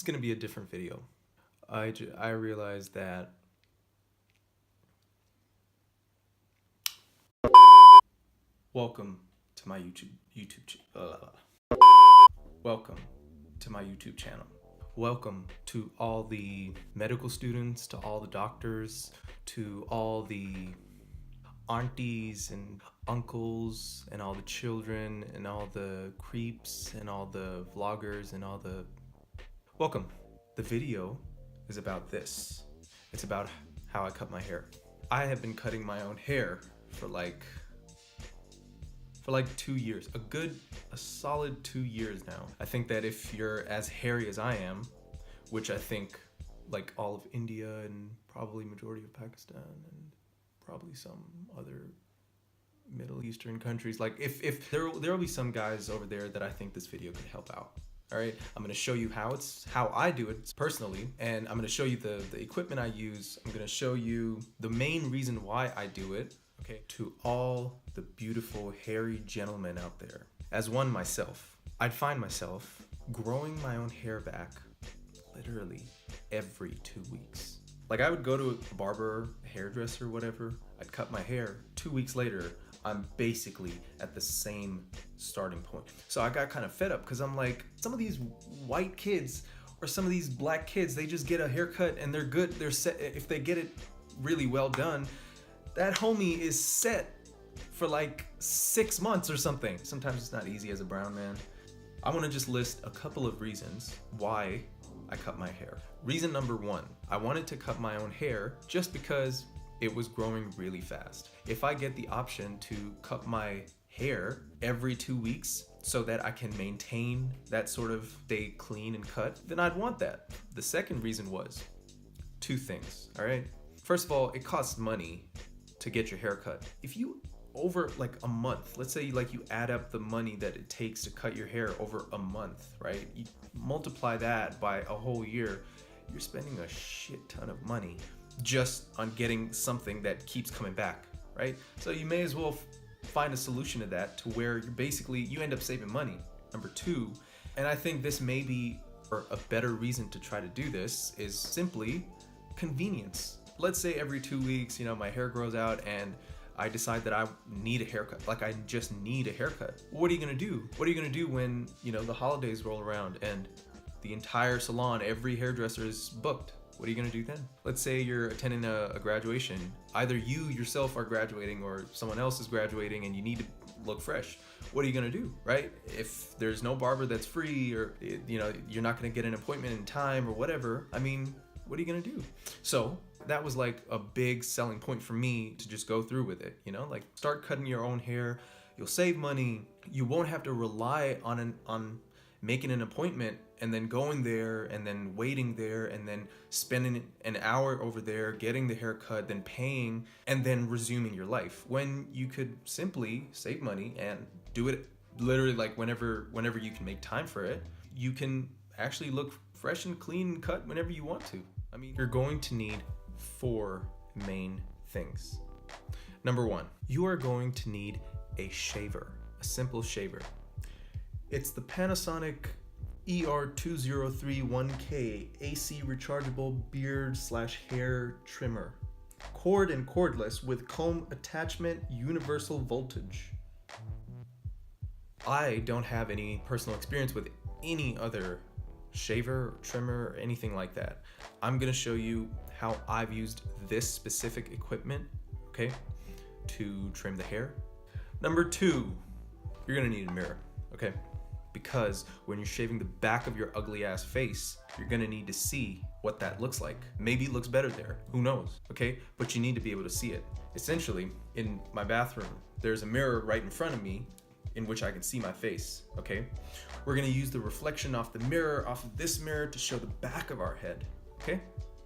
gonna be a different video. I realized that welcome to my welcome to my YouTube channel. Welcome to all the medical students, to all the doctors, to all the aunties and uncles and all the children and all the creeps and all the vloggers and all the... Welcome. The video is about this. It's about how I cut my hair. I have been cutting my own hair for like 2 years, a solid 2 years now. I think that if you're as hairy as I am, which I think like all of India and probably majority of Pakistan and probably some other Middle Eastern countries, like if there'll be some guys over there that I think this video could help out. All right, I'm gonna show you how I do it personally, and I'm gonna show you the equipment I use. I'm gonna show you the main reason why I do it. Okay, to all the beautiful hairy gentlemen out there, as one myself, I'd find myself growing my own hair back literally every 2 weeks. Like I would go to a barber, hairdresser, whatever, I'd cut my hair. 2 weeks later, I'm basically at the same starting point. So I got kind of fed up because I'm like, some of these white kids or some of these black kids, they just get a haircut and they're good. They're set. If they get it really well done, that homie is set for like 6 months or something. Sometimes it's not easy as a brown man. I want to just list a couple of reasons why I cut my hair. Reason number one, I wanted to cut my own hair just because it was growing really fast. If I get the option to cut my hair every 2 weeks so that I can maintain that sort of stay clean and cut, then I'd want that. The second reason was two things, all right? First of all, it costs money to get your hair cut. If you over like a month, let's say like you add up the money that it takes to cut your hair over a month, right? You multiply that by a whole year, you're spending a shit ton of money just on getting something that keeps coming back, right? So you may as well find a solution to that to where you end up saving money. Number two, and I think this may be a better reason to try to do this, is simply convenience. Let's say every 2 weeks, my hair grows out and I decide that I need a haircut. Like I just need a haircut. What are you gonna do? What are you gonna do when, the holidays roll around and the entire salon, every hairdresser is booked? What are you gonna do then? Let's say you're attending a graduation. Either you yourself are graduating or someone else is graduating and you need to look fresh. What are you gonna do, right? If there's no barber that's free, or you're not gonna get an appointment in time or whatever, what are you gonna do? So that was like a big selling point for me to just go through with it, like start cutting your own hair. You'll save money. You won't have to rely on making an appointment and then going there and then waiting there and then spending an hour over there getting the haircut, then paying and then resuming your life, when you could simply save money and do it literally like whenever you can make time for it. You can actually look fresh and clean and cut whenever you want to. You're going to need 4 main things. Number one, you are going to need a shaver, a simple shaver. It's the Panasonic ER2031K AC rechargeable beard/hair trimmer. Cord and cordless with comb attachment, universal voltage. I don't have any personal experience with any other shaver or trimmer or anything like that. I'm gonna show you how I've used this specific equipment, okay, to trim the hair. Number two, you're gonna need a mirror, okay? Because when you're shaving the back of your ugly ass face, you're gonna need to see what that looks like. Maybe it looks better there, who knows, okay? But you need to be able to see it. Essentially, in my bathroom, there's a mirror right in front of me in which I can see my face, okay? We're gonna use the reflection off the mirror, off of this mirror, to show the back of our head, okay?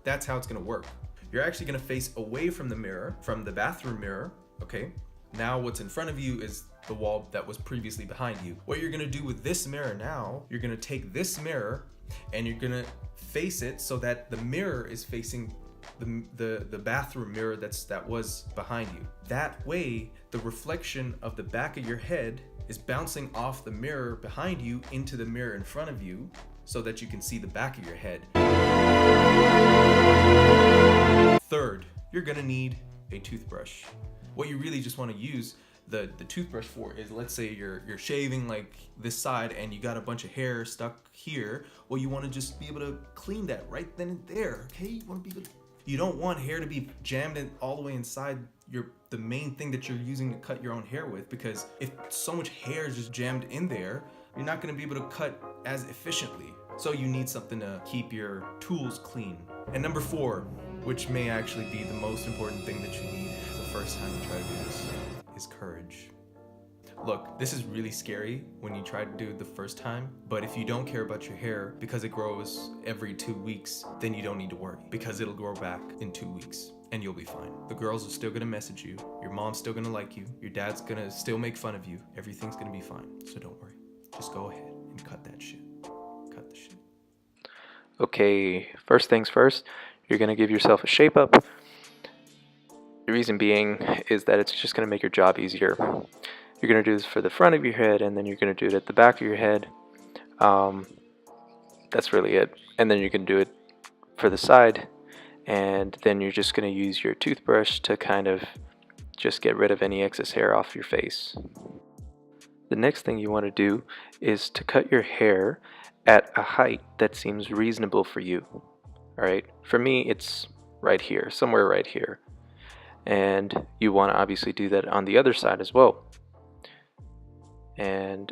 That's how it's gonna work. You're actually gonna face away from the mirror, from the bathroom mirror, okay? Now what's in front of you is the wall that was previously behind you. What you're gonna do with this mirror now, you're gonna take this mirror and you're gonna face it so that the mirror is facing the bathroom mirror that was behind you. That way, the reflection of the back of your head is bouncing off the mirror behind you into the mirror in front of you, so that you can see the back of your head. Third, you're gonna need a toothbrush. What you really just want to use the toothbrush for is, let's say you're shaving like this side and you got a bunch of hair stuck here. Well, you want to just be able to clean that right then and there. Okay, you want to be able to, you don't want hair to be jammed in all the way inside the main thing that you're using to cut your own hair with, because if so much hair is just jammed in there, you're not going to be able to cut as efficiently. So you need something to keep your tools clean. And number 4, which may actually be the most important thing that you need the first time you try to do this, is courage. Look, this is really scary when you try to do it the first time, but if you don't care about your hair because it grows every 2 weeks, then you don't need to worry, because it'll grow back in 2 weeks and you'll be fine. The girls are still gonna message you, your mom's still gonna like you, your dad's gonna still make fun of you, everything's gonna be fine, so don't worry. Just go ahead and cut that shit. Cut the shit. Okay, first things first, you're gonna give yourself a shape up. The reason being is that it's just going to make your job easier. You're going to do this for the front of your head, and then you're going to do it at the back of your head. That's really it. And then you can do it for the side, and then you're just going to use your toothbrush to kind of just get rid of any excess hair off your face. The next thing you want to do is to cut your hair at a height that seems reasonable for you. Alright, for me it's right here, somewhere right here. And you want to obviously do that on the other side as well. And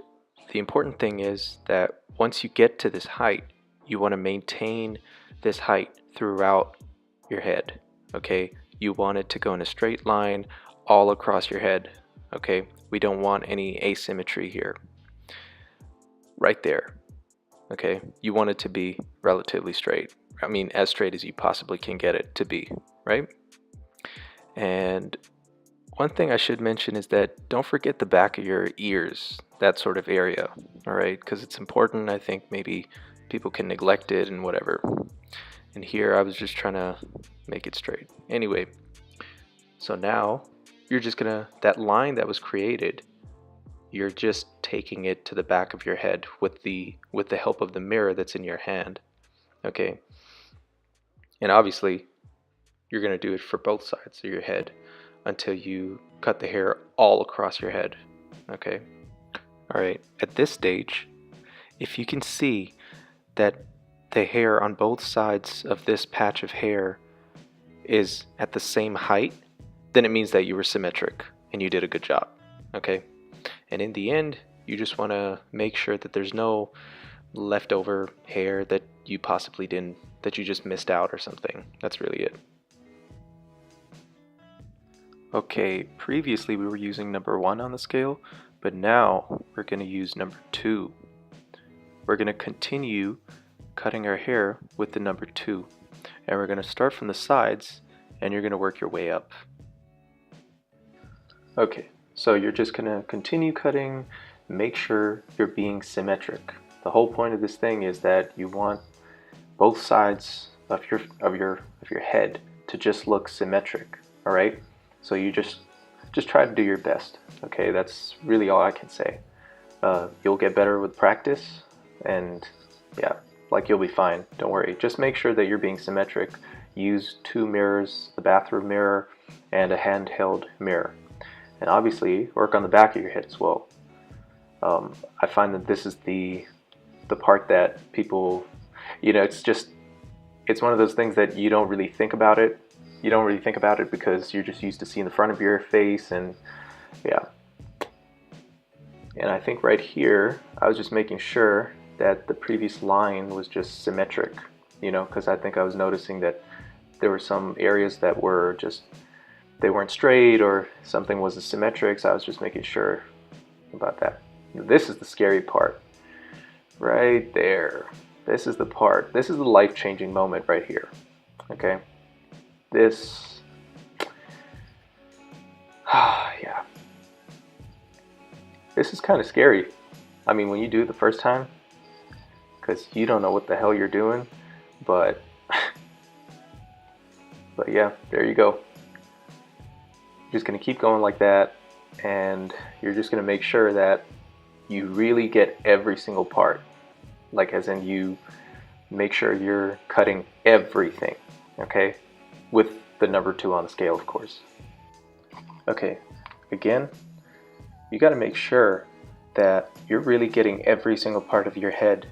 the important thing is that once you get to this height, you want to maintain this height throughout your head. Okay, you want it to go in a straight line all across your head. Okay, we don't want any asymmetry here. Right there. Okay, you want it to be relatively straight. I mean, as straight as you possibly can get it to be, right? And one thing I should mention is that don't forget the back of your ears, that sort of area, all right? Because it's important. I think maybe people can neglect it and whatever. And here I was just trying to make it straight. Anyway, so now you're just gonna, that line that was created, you're just taking it to the back of your head with the help of the mirror that's in your hand, okay? And obviously, you're going to do it for both sides of your head until you cut the hair all across your head. Okay? Alright, at this stage, if you can see that the hair on both sides of this patch of hair is at the same height, then it means that you were symmetric and you did a good job. Okay? And in the end, you just want to make sure that there's no leftover hair that you possibly didn't, that you just missed out or something. That's really it. Okay, previously we were using number 1 on the scale, but now we're going to use number 2. We're going to continue cutting our hair with the number 2. And we're going to start from the sides, and you're going to work your way up. Okay, so you're just going to continue cutting, make sure you're being symmetric. The whole point of this thing is that you want both sides of your head to just look symmetric, all right? So you just try to do your best, okay? That's really all I can say. You'll get better with practice, and yeah, like you'll be fine, don't worry. Just make sure that you're being symmetric. Use 2 mirrors, the bathroom mirror and a handheld mirror. And obviously, work on the back of your head as well. I find that this is the part that people, you know, it's one of those things that you don't really think about it. You don't really think about it because you're just used to seeing the front of your face, and yeah. And I think right here, I was just making sure that the previous line was just symmetric, you know, because I think I was noticing that there were some areas that were just, they weren't straight or something wasn't symmetric, so I was just making sure about that. This is the scary part, right there. This is the part, this is the life-changing moment right here, okay? This, yeah. This is kind of scary. I mean, when you do it the first time, because you don't know what the hell you're doing, but yeah, there you go. You're just gonna keep going like that, and you're just gonna make sure that you really get every single part. like as in you make sure you're cutting everything, okay? With the number 2 on the scale, of course. Okay, again, you got to make sure that you're really getting every single part of your head.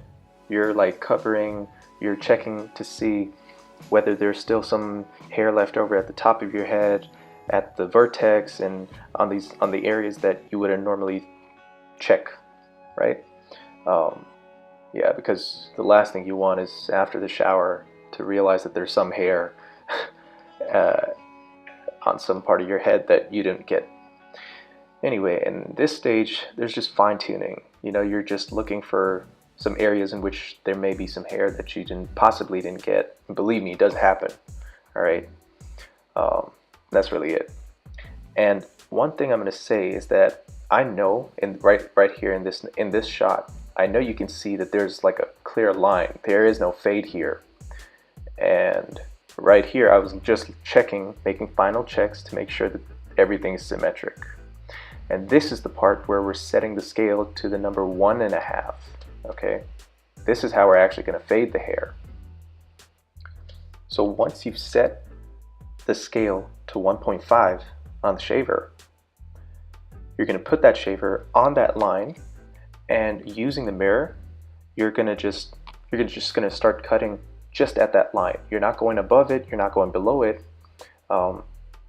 You're like covering, you're checking to see whether there's still some hair left over at the top of your head, at the vertex, and on the areas that you wouldn't normally check, right? Yeah, because the last thing you want is after the shower to realize that there's some hair on some part of your head that you didn't get. Anyway, in this stage, there's just fine-tuning. You know, you're just looking for some areas in which there may be some hair that you possibly didn't get. And believe me, it does happen. All right, that's really it. And one thing I'm going to say is that I know, right here in this shot, I know you can see that there's like a clear line. There is no fade here. And right here, I was just checking, making final checks to make sure that everything is symmetric. And this is the part where we're setting the scale to the number 1.5. Okay, this is how we're actually going to fade the hair. So once you've set the scale to 1.5 on the shaver, you're going to put that shaver on that line, and using the mirror, you're just going to start cutting just at that line. You're not going above it, you're not going below it, and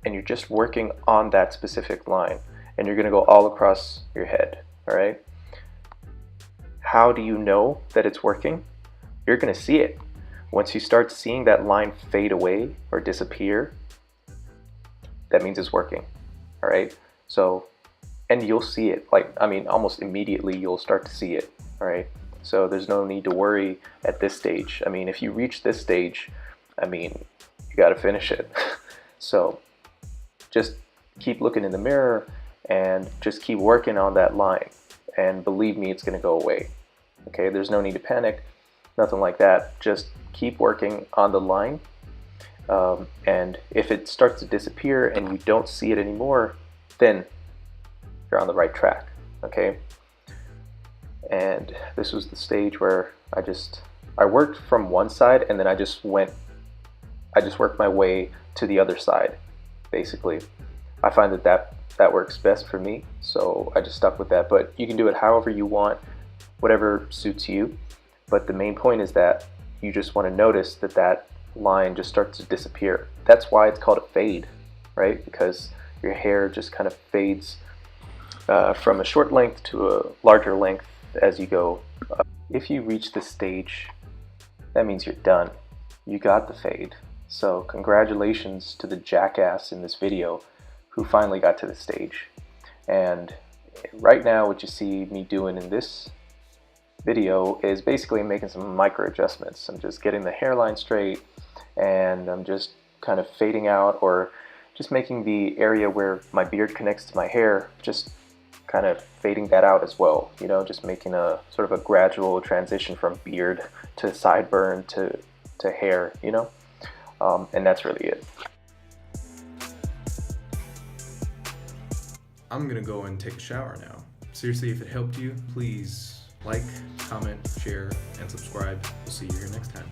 you're just working on that specific line, and you're going to go all across your head. All right. How do you know that it's working? You're going to see it. Once you start seeing that line fade away or disappear, that means it's working. All right. So, and you'll see it, like, I mean, almost immediately you'll start to see it. All right. So there's no need to worry at this stage. I mean, if you reach this stage, I mean, you got to finish it. So just keep looking in the mirror and just keep working on that line. And believe me, it's going to go away. Okay, there's no need to panic, nothing like that. Just keep working on the line. And if it starts to disappear and you don't see it anymore, then you're on the right track. Okay. And this was the stage where I worked from one side, and then I just worked my way to the other side, basically. I find that works best for me, so I just stuck with that. But you can do it however you want, whatever suits you. But the main point is that you just want to notice that line just starts to disappear. That's why it's called a fade, right? Because your hair just kind of fades from a short length to a larger length as you go. If you reach this stage, that means you're done. You got the fade. So congratulations to the jackass in this video who finally got to the stage. And right now what you see me doing in this video is basically making some micro adjustments. I'm just getting the hairline straight, and I'm just kind of fading out, or just making the area where my beard connects to my hair, just kind of fading that out as well. You know, just making a sort of a gradual transition from beard to sideburn to hair, you know. And that's really it. I'm gonna go and take a shower now. Seriously, if it helped you, please like, comment, share, and subscribe. We'll see you here next time.